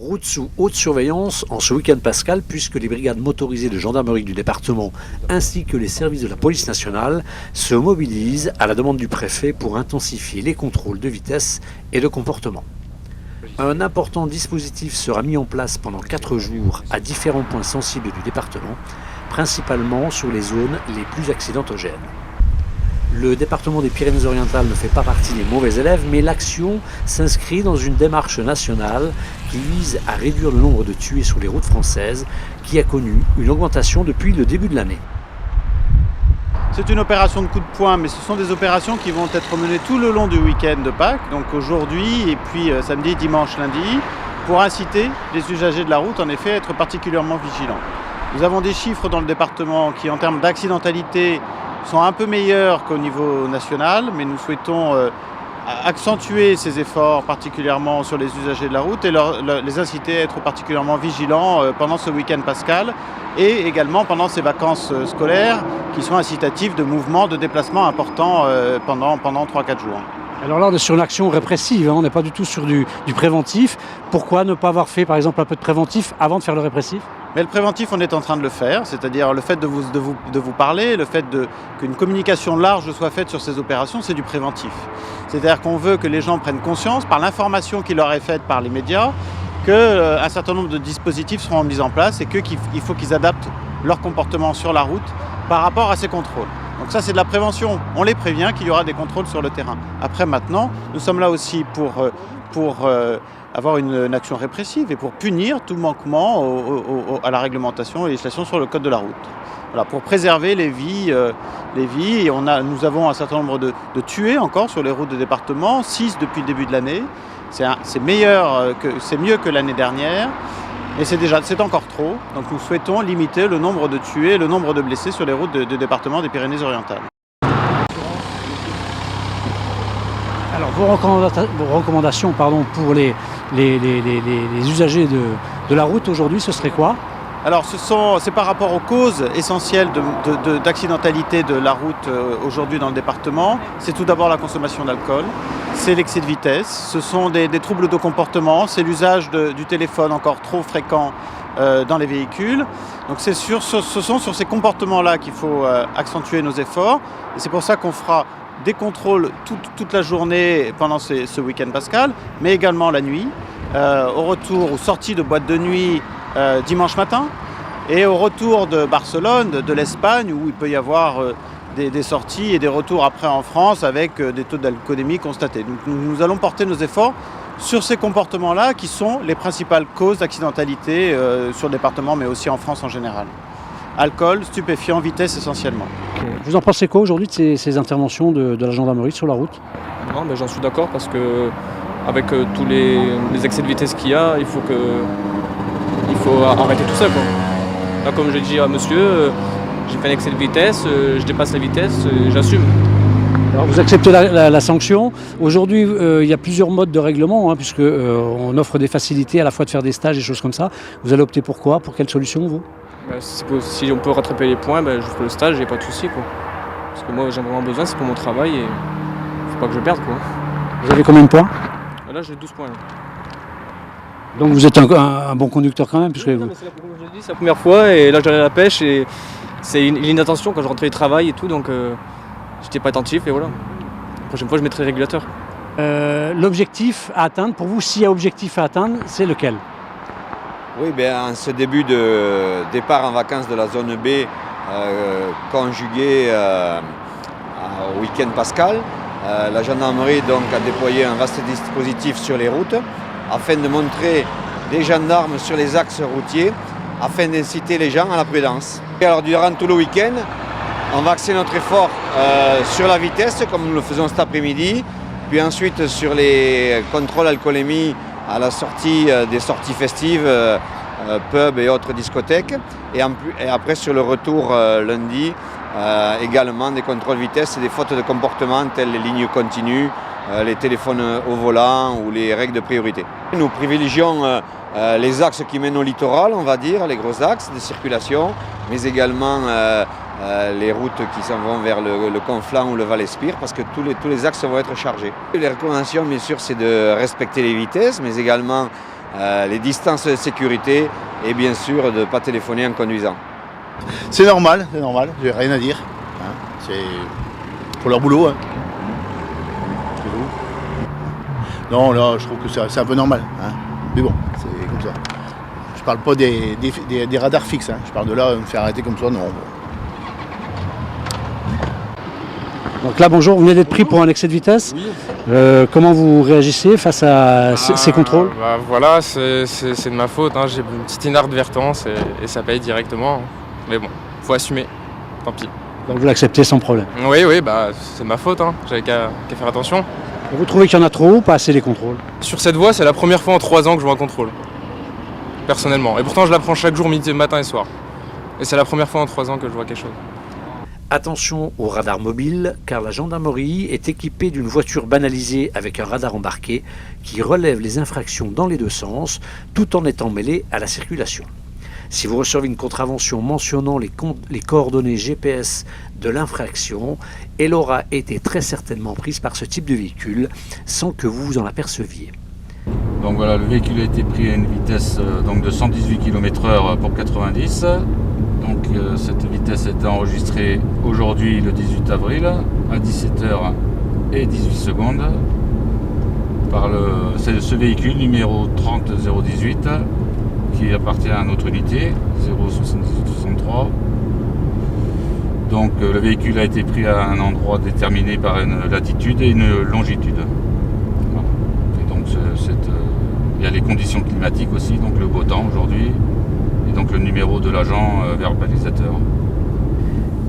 Route sous haute surveillance en ce week-end pascal puisque les brigades motorisées de gendarmerie du département ainsi que les services de la police nationale se mobilisent à la demande du préfet pour intensifier les contrôles de vitesse et de comportement. Un important dispositif sera mis en place pendant 4 jours à différents points sensibles du département, principalement sur les zones les plus accidentogènes. Le département des Pyrénées-Orientales ne fait pas partie des mauvais élèves, mais l'action s'inscrit dans une démarche nationale qui vise à réduire le nombre de tués sur les routes françaises, qui a connu une augmentation depuis le début de l'année. C'est une opération de coup de poing, mais ce sont des opérations qui vont être menées tout le long du week-end de Pâques, donc aujourd'hui et puis samedi, dimanche, lundi, pour inciter les usagers de la route en effet à être particulièrement vigilants. Nous avons des chiffres dans le département qui, en termes d'accidentalité, sont un peu meilleurs qu'au niveau national, mais nous souhaitons accentuer ces efforts particulièrement sur les usagers de la route et les inciter à être particulièrement vigilants pendant ce week-end pascal et également pendant ces vacances scolaires qui sont incitatives de mouvements, de déplacements importants pendant 3-4 jours. Alors là, on est sur une action répressive, on n'est pas du tout sur du préventif. Pourquoi ne pas avoir fait, par exemple, un peu de préventif avant de faire le répressif ? Mais le préventif, on est en train de le faire, c'est-à-dire le fait de vous parler, le fait qu'une communication large soit faite sur ces opérations, c'est du préventif. C'est-à-dire qu'on veut que les gens prennent conscience, par l'information qui leur est faite par les médias, qu'un certain nombre de dispositifs seront mis en place et qu'il faut qu'ils adaptent leur comportement sur la route par rapport à ces contrôles. Donc ça, c'est de la prévention. On les prévient qu'il y aura des contrôles sur le terrain. Après, maintenant, nous sommes là aussi pour avoir une action répressive et pour punir tout manquement à la réglementation et législation sur le code de la route. Voilà, pour préserver les vies. Et nous avons un certain nombre de tués encore sur les routes de département, 6 depuis le début de l'année. C'est mieux que l'année dernière. Et c'est encore trop, donc nous souhaitons limiter le nombre de tués et le nombre de blessés sur les routes de département des Pyrénées-Orientales. Alors vos recommandations pour les usagers de la route aujourd'hui, ce serait quoi ? Alors c'est par rapport aux causes essentielles d'accidentalité de la route aujourd'hui dans le département. C'est tout d'abord la consommation d'alcool, c'est l'excès de vitesse, ce sont des troubles de comportement, c'est l'usage du téléphone encore trop fréquent dans les véhicules. Donc ce sont sur ces comportements-là qu'il faut accentuer nos efforts. Et c'est pour ça qu'on fera des contrôles toute la journée pendant ce week-end pascal, mais également la nuit, au retour ou sortie de boîte de nuit dimanche matin, et au retour de Barcelone, de l'Espagne, où il peut y avoir des sorties et des retours après en France avec des taux d'alcoolémie constatés. Donc nous allons porter nos efforts sur ces comportements-là qui sont les principales causes d'accidentalité sur le département, mais aussi en France en général. Alcool, stupéfiants, vitesse essentiellement. Vous en pensez quoi aujourd'hui de ces interventions de la gendarmerie sur la route ? Non, j'en suis d'accord parce que avec tous les excès de vitesse qu'il y a, il faut arrêter tout ça, quoi. Là, comme je dis à monsieur, j'ai fait un excès de vitesse, je dépasse la vitesse, j'assume. Alors vous acceptez la sanction. Aujourd'hui, il y a plusieurs modes de règlement, puisque on offre des facilités à la fois de faire des stages et choses comme ça. Vous allez opter pour quoi ? Pour quelle solution, vous ? Si on peut rattraper les points, je ferai le stage, il n'y a pas de souci, quoi. Parce que moi, j'ai vraiment besoin, c'est pour mon travail et faut pas que je perde, quoi. Vous avez combien de points ? Là, j'ai 12 points. Là. Donc vous êtes un bon conducteur quand même, puisque oui, c'est la première fois et là j'allais à la pêche et c'est une inattention quand je rentrais du travail et tout, donc j'étais pas attentif et voilà. La prochaine fois je mettrai le régulateur. L'objectif à atteindre, pour vous, s'il y a objectif à atteindre, c'est lequel ? Oui, en ce début de départ en vacances de la zone B, conjugué au week-end pascal, la gendarmerie donc, a déployé un vaste dispositif sur les routes afin de montrer des gendarmes sur les axes routiers, afin d'inciter les gens à la prudence. Et alors durant tout le week-end, on va axer notre effort sur la vitesse, comme nous le faisons cet après-midi, puis ensuite sur les contrôles alcoolémie à la sortie des sorties festives, pubs et autres discothèques, et après sur le retour lundi, également des contrôles vitesse et des fautes de comportement telles les lignes continues, les téléphones au volant ou les règles de priorité. Nous privilégions les axes qui mènent au littoral, on va dire, les gros axes de circulation, mais également les routes qui s'en vont vers le Conflent ou le Val-Espire, parce que tous les axes vont être chargés. Les recommandations, bien sûr, c'est de respecter les vitesses, mais également les distances de sécurité et bien sûr de ne pas téléphoner en conduisant. C'est normal, j'ai rien à dire. Hein. C'est pour leur boulot. Hein. C'est tout. Non, là, je trouve que c'est un peu normal. Hein. Mais bon, c'est comme ça. Je parle pas des radars fixes. Hein. Je parle de là, me faire arrêter comme ça, non. Donc là, bonjour, vous venez d'être pris pour un excès de vitesse. Oui. Comment vous réagissez face à ces contrôles? Voilà, c'est de ma faute. Hein. J'ai une petite inadvertance et ça paye directement. Hein. Mais bon, faut assumer. Tant pis. Donc vous l'acceptez sans problème. Oui, c'est de ma faute. Hein. J'avais qu'à faire attention. Et vous trouvez qu'il y en a trop ou pas assez les contrôles? Sur cette voie, c'est la première fois en 3 ans que je vois un contrôle. Personnellement. Et pourtant, je la prends chaque jour, midi, matin et soir. Et c'est la première fois en 3 ans que je vois quelque chose. Attention au radar mobile, car la gendarmerie est équipée d'une voiture banalisée avec un radar embarqué qui relève les infractions dans les deux sens, tout en étant mêlé à la circulation. Si vous recevez une contravention mentionnant les coordonnées GPS de l'infraction, elle aura été très certainement prise par ce type de véhicule sans que vous vous en aperceviez. Donc voilà, le véhicule a été pris à une vitesse donc de 118 km/h pour 90. Donc cette vitesse est enregistrée aujourd'hui le 18 avril à 17h et 18 secondes par ce véhicule numéro 30018 qui appartient à notre unité 07863. Donc le véhicule a été pris à un endroit déterminé par une latitude et une longitude. Et donc il y a les conditions climatiques aussi, donc le beau temps aujourd'hui. Et donc le numéro de l'agent verbalisateur.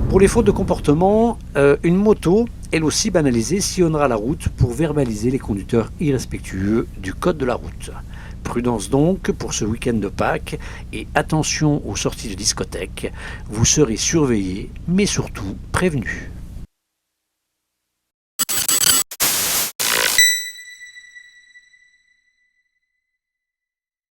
Pour les fautes de comportement, une moto, elle aussi banalisée, sillonnera la route pour verbaliser les conducteurs irrespectueux du code de la route. Prudence donc pour ce week-end de Pâques et attention aux sorties de discothèques. Vous serez surveillés, mais surtout prévenus.